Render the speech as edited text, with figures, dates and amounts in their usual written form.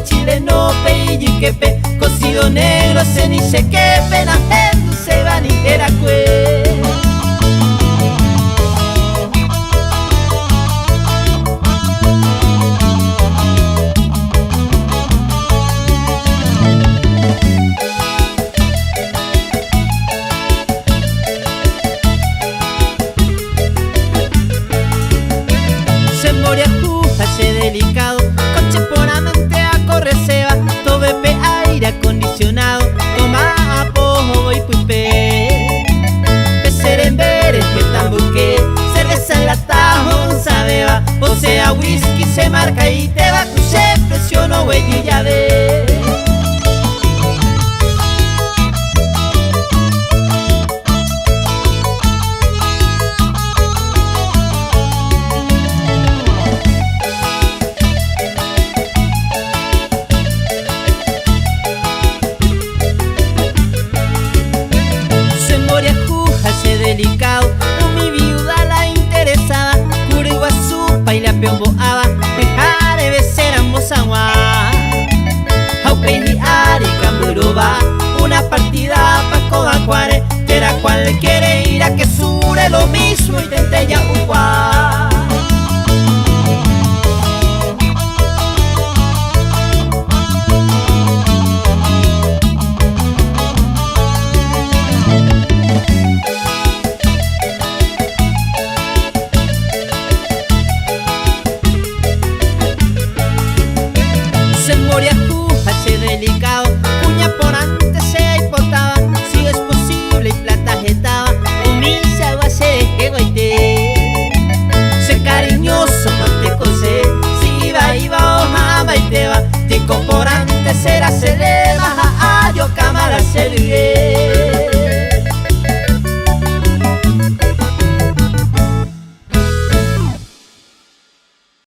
chileno peilli quepe, cocido negro ceniche que pena en dulce bani era cue. Delicado, coche poramente a correr se va, tobepe aire acondicionado, toma apojo y puipe. Peseremberes que tambuque, cerveza en lata, onza beba, o sea whisky se marca y te va cuche, presiono güey y ya ve. Delicado, con mi viuda la interesaba, Curiguazú, Pailapeombo, Aba, Mejare, Becera, Mozagua, Jaupeini, Ari, Camburuba, una partida pa' Codacuare, que era cual le quiere ir a que sure lo mismo y tente ya Uguá.